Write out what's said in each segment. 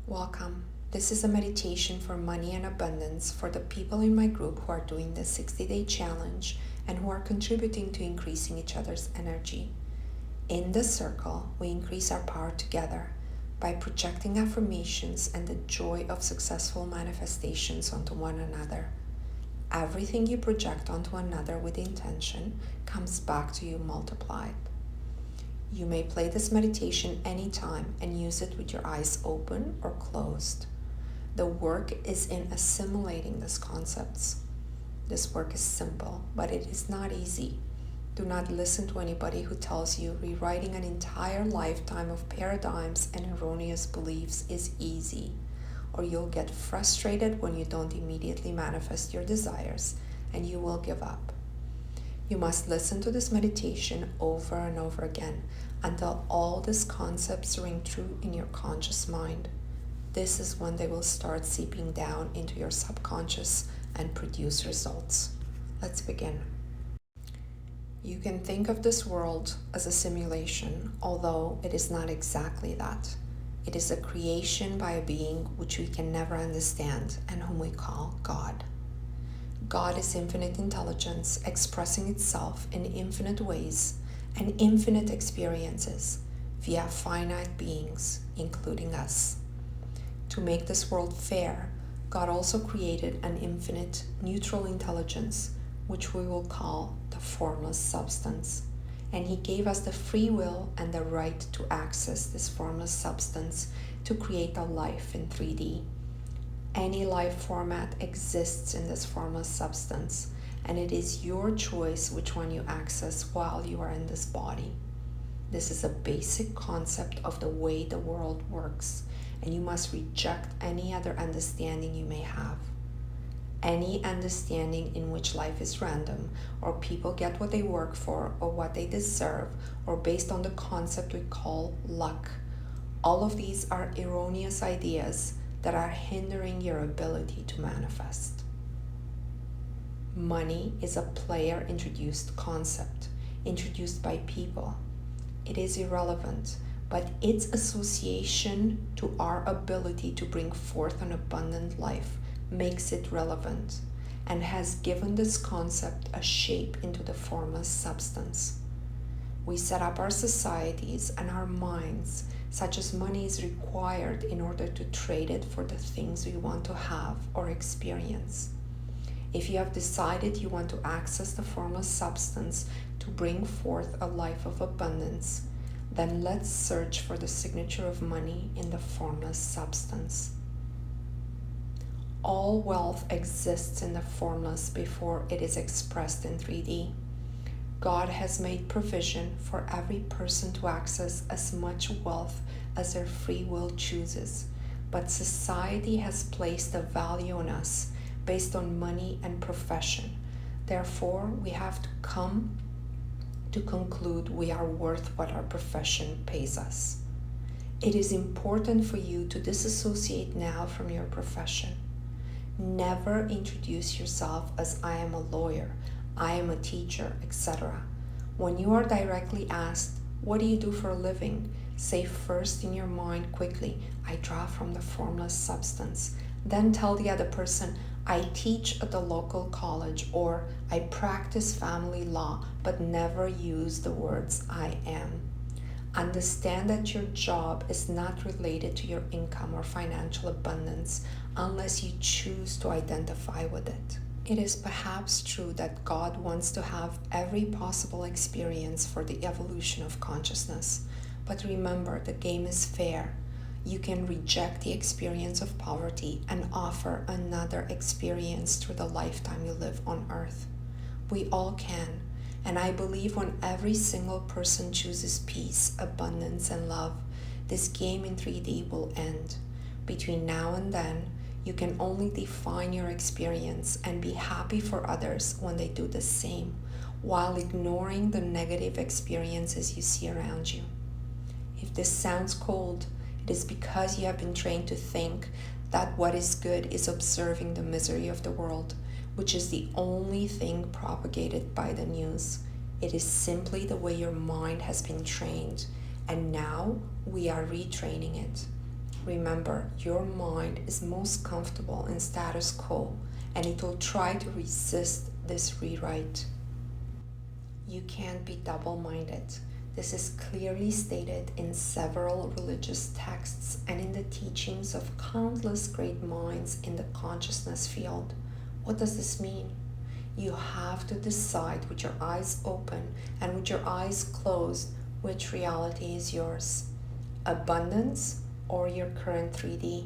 Welcome. This is a meditation for money and abundance for the people in my group who are doing the 60-day challenge and who are contributing to increasing each other's energy. In this circle, we increase our power together by projecting affirmations and the joy of successful manifestations onto one another. Everything you project onto another with intention comes back to you multiplied. You may play this meditation anytime and use it with your eyes open or closed. The work is in assimilating these concepts. This work is simple, but it is not easy. Do not listen to anybody who tells you rewriting an entire lifetime of paradigms and erroneous beliefs is easy, or you'll get frustrated when you don't immediately manifest your desires and you will give up. You must listen to this meditation over and over again until all these concepts ring true in your conscious mind. This is when they will start seeping down into your subconscious and produce results. Let's begin. You can think of this world as a simulation, although it is not exactly that. It is a creation by a being which we can never understand and whom we call God. God is infinite intelligence expressing itself in infinite ways and infinite experiences via finite beings, including us. To make this world fair, God also created an infinite neutral intelligence, which we will call the formless substance. And He gave us the free will and the right to access this formless substance to create a life in 3D. Any life format exists in this formless substance, and it is your choice which one you access while you are in this body. This is a basic concept of the way the world works, and you must reject any other understanding you may have. Any understanding in which life is random, or people get what they work for, or what they deserve, or based on the concept we call luck. All of these are erroneous ideas that are hindering your ability to manifest. Money is a player-introduced concept, introduced by people. It is irrelevant, but its association to our ability to bring forth an abundant life makes it relevant and has given this concept a shape into the formless substance. We set up our societies and our minds such as money is required in order to trade it for the things we want to have or experience. If you have decided you want to access the formless substance to bring forth a life of abundance, then let's search for the signature of money in the formless substance. All wealth exists in the formless before it is expressed in 3D. God has made provision for every person to access as much wealth as their free will chooses, but society has placed a value on us based on money and profession. Therefore, we have to come to conclude we are worth what our profession pays us. It is important for you to disassociate now from your profession. Never introduce yourself as I am a lawyer, I am a teacher, etc. When you are directly asked, what do you do for a living? Say first in your mind quickly, I draw from the formless substance. Then tell the other person, I teach at the local college, or I practice family law, but never use the words I am. Understand that your job is not related to your income or financial abundance unless you choose to identify with it. It is perhaps true that God wants to have every possible experience for the evolution of consciousness, but remember, the game is fair. You can reject the experience of poverty and offer another experience through the lifetime you live on earth. We all can, and I believe when every single person chooses peace, abundance, and love, this game in 3D will end. Between now and then, you can only define your experience and be happy for others when they do the same, while ignoring the negative experiences you see around you. If this sounds cold, it is because you have been trained to think that what is good is observing the misery of the world, which is the only thing propagated by the news. It is simply the way your mind has been trained, and now we are retraining it. Remember, your mind is most comfortable in status quo, and it will try to resist this rewrite. You can't be double-minded. This is clearly stated in several religious texts and in the teachings of countless great minds in the consciousness field. What does this mean? You have to decide with your eyes open and with your eyes closed which reality is yours. Abundance or your current 3D.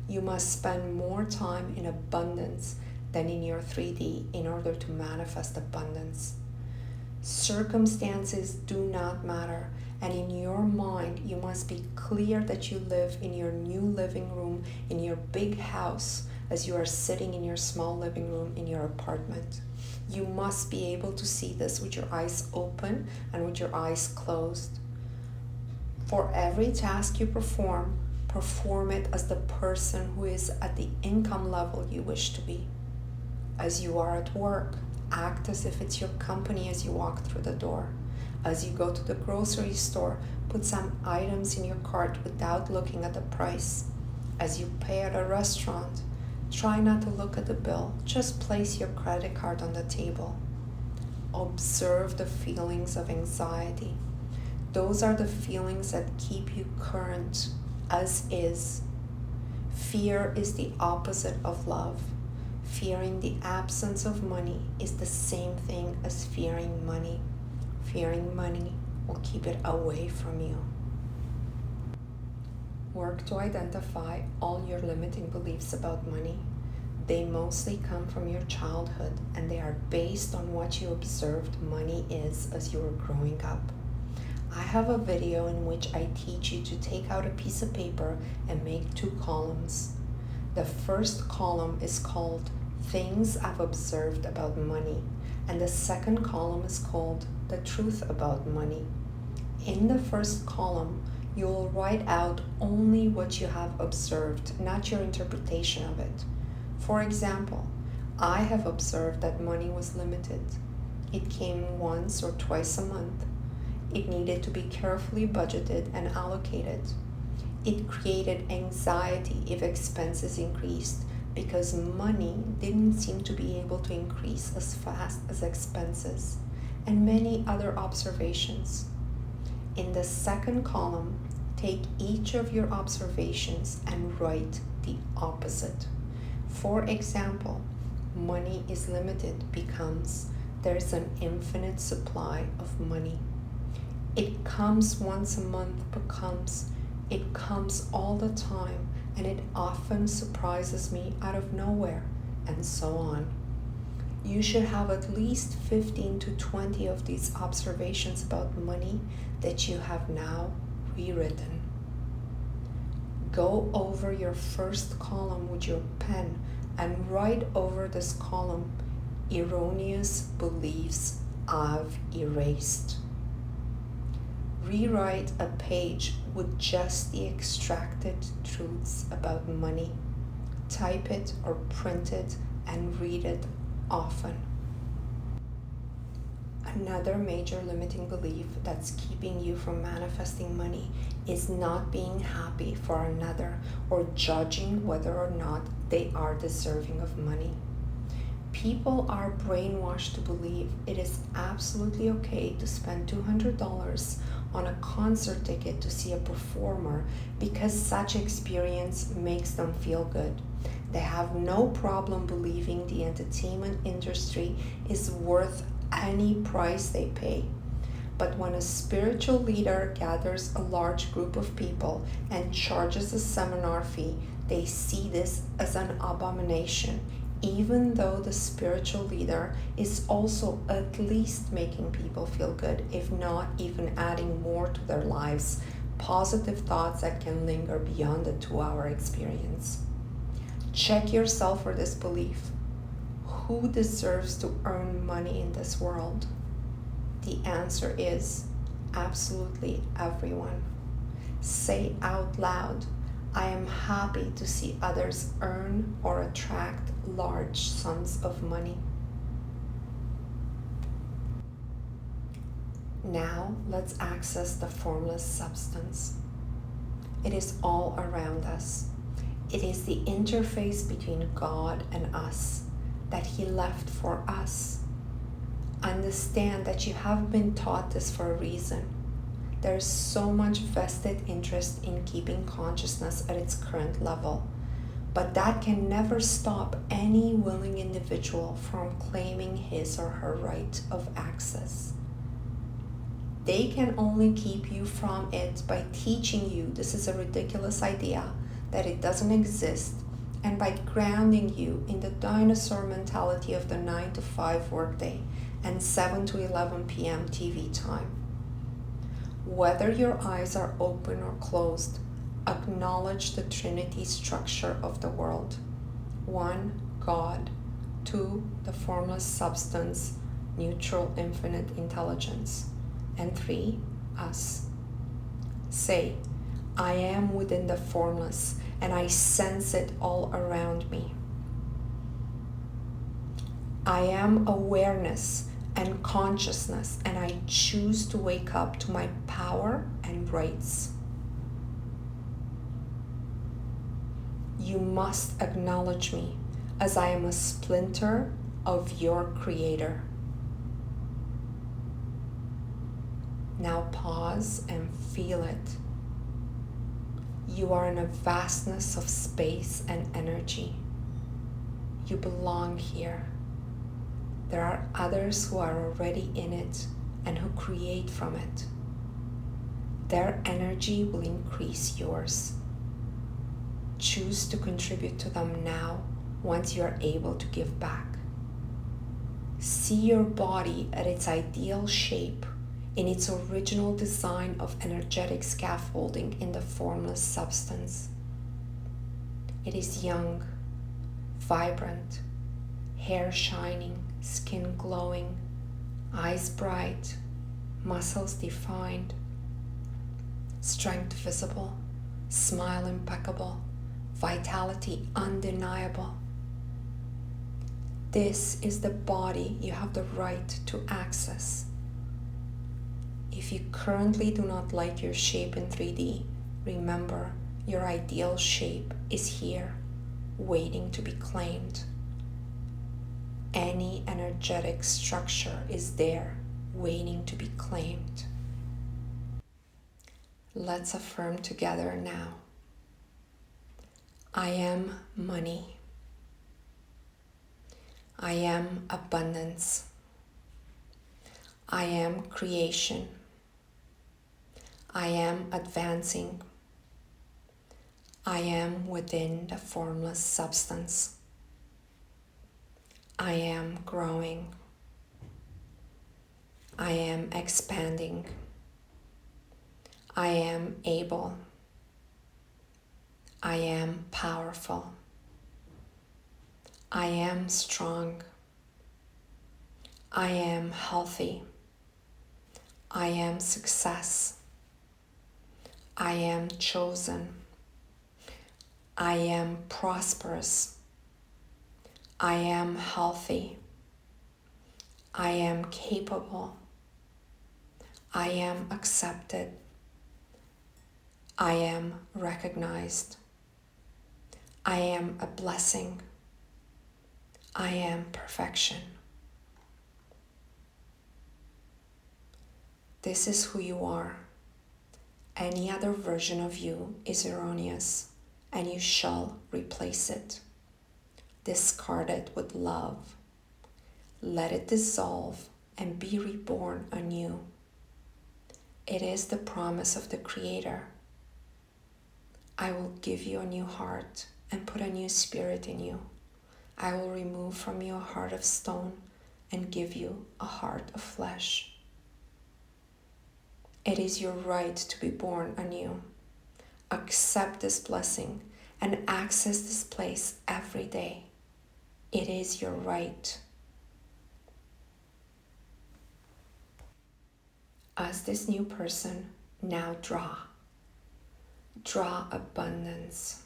You must spend more time in abundance than in your 3D in order to manifest abundance. Circumstances do not matter, and in your mind you must be clear that you live in your new living room in your big house as you are sitting in your small living room in your apartment. You must be able to see this with your eyes open and with your eyes closed. For every task you perform it as the person who is at the income level you wish to be. As you are at work, act as if it's your company as you walk through the door. As you go to the grocery store, put some items in your cart without looking at the price. As you pay at a restaurant, try not to look at the bill. Just place your credit card on the table. Observe the feelings of anxiety. Those are the feelings that keep you current, as is. Fear is the opposite of love. Fearing the absence of money is the same thing as fearing money. Fearing money will keep it away from you. Work to identify all your limiting beliefs about money. They mostly come from your childhood, and they are based on what you observed money is as you were growing up. I have a video in which I teach you to take out a piece of paper and make 2 columns. The first column is called Things I've Observed About Money, and the second column is called The Truth About Money. In the first column, you will write out only what you have observed, not your interpretation of it. For example, I have observed that money was limited. It came once or twice a month. It needed to be carefully budgeted and allocated. It created anxiety if expenses increased because money didn't seem to be able to increase as fast as expenses, and many other observations. In the second column, take each of your observations and write the opposite. For example, money is limited becomes there's an infinite supply of money. It comes once a month becomes it comes all the time, and it often surprises me out of nowhere, and so on. You should have at least 15 to 20 of these observations about money that you have now rewritten. Go over your first column with your pen and write over this column, erroneous beliefs I've erased. Rewrite a page with just the extracted truths about money. Type it or print it and read it often. Another major limiting belief that's keeping you from manifesting money is not being happy for another or judging whether or not they are deserving of money. People are brainwashed to believe it is absolutely okay to spend $200 on a concert ticket to see a performer because such experience makes them feel good. They have no problem believing the entertainment industry is worth any price they pay. But when a spiritual leader gathers a large group of people and charges a seminar fee, they see this as an abomination, even though the spiritual leader is also at least making people feel good, if not even adding more to their lives, positive thoughts that can linger beyond the 2-hour experience. Check yourself for this belief. Who deserves to earn money in this world? The answer is absolutely everyone. Say out loud, I am happy to see others earn or attract large sums of money. Now let's access the formless substance. It is all around us. It is the interface between God and us that He left for us. Understand that you have been taught this for a reason. There is so much vested interest in keeping consciousness at its current level, but that can never stop any willing individual from claiming his or her right of access. They can only keep you from it by teaching you this is a ridiculous idea, that it doesn't exist, and by grounding you in the dinosaur mentality of the 9 to 5 workday and 7 to 11 p.m. TV time. Whether your eyes are open or closed, acknowledge the Trinity structure of the world. 1, God. 2, the formless substance, neutral, infinite intelligence. And 3, us. Say, I am within the formless, and I sense it all around me. I am awareness and consciousness, and I choose to wake up to my power and rights. You must acknowledge me as I am a splinter of your Creator. Now pause and feel it. You are in a vastness of space and energy. You belong here. There are others who are already in it and who create from it. Their energy will increase yours. Choose to contribute to them now once you are able to give back. See your body at its ideal shape in its original design of energetic scaffolding in the formless substance. It is young, vibrant, hair shining, skin glowing, eyes bright, muscles defined, strength visible, smile impeccable, vitality undeniable. This is the body you have the right to access. If you currently do not like your shape in 3D, remember your ideal shape is here, waiting to be claimed. Any energetic structure is there, waiting to be claimed. Let's affirm together now. I am money. I am abundance. I am creation. I am advancing. I am within the formless substance. I am growing. I am expanding. I am able. I am powerful. I am strong. I am healthy. I am success. I am chosen. I am prosperous. I am healthy. I am capable. I am accepted. I am recognized. I am a blessing. I am perfection. This is who you are. Any other version of you is erroneous, and you shall replace it. Discard it with love. Let it dissolve and be reborn anew. It is the promise of the Creator. I will give you a new heart and put a new spirit in you. I will remove from you a heart of stone and give you a heart of flesh. It is your right to be born anew. Accept this blessing and access this place every day. It is your right. As this new person, now draw. Draw abundance.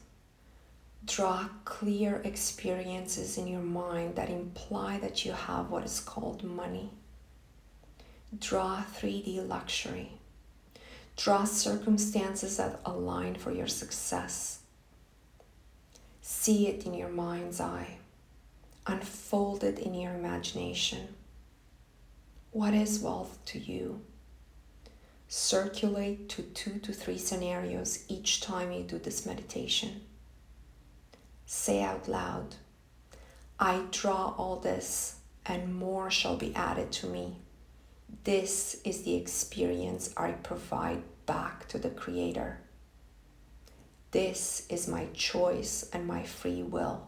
Draw clear experiences in your mind that imply that you have what is called money. Draw 3D luxury. Draw circumstances that align for your success. See it in your mind's eye. Unfold it in your imagination. What is wealth to you? Circulate to 2 to 3 scenarios each time you do this meditation. Say out loud, I draw all this and more shall be added to me. This is the experience I provide back to the Creator. This is my choice and my free will.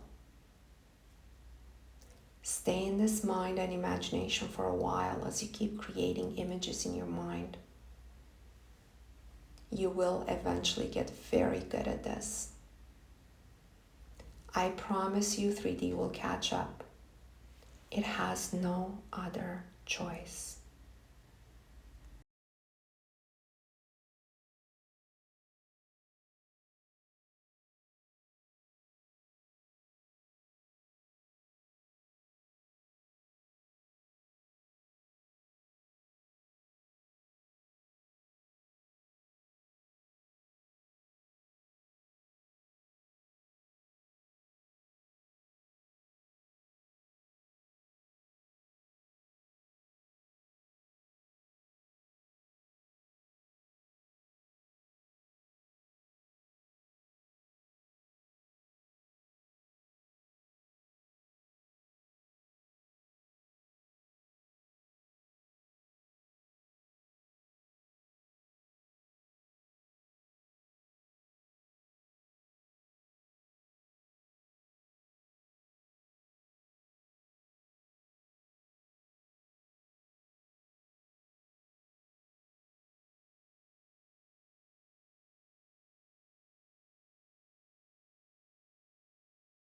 Stay in this mind and imagination for a while as you keep creating images in your mind. You will eventually get very good at this. I promise you 3D will catch up. It has no other choice.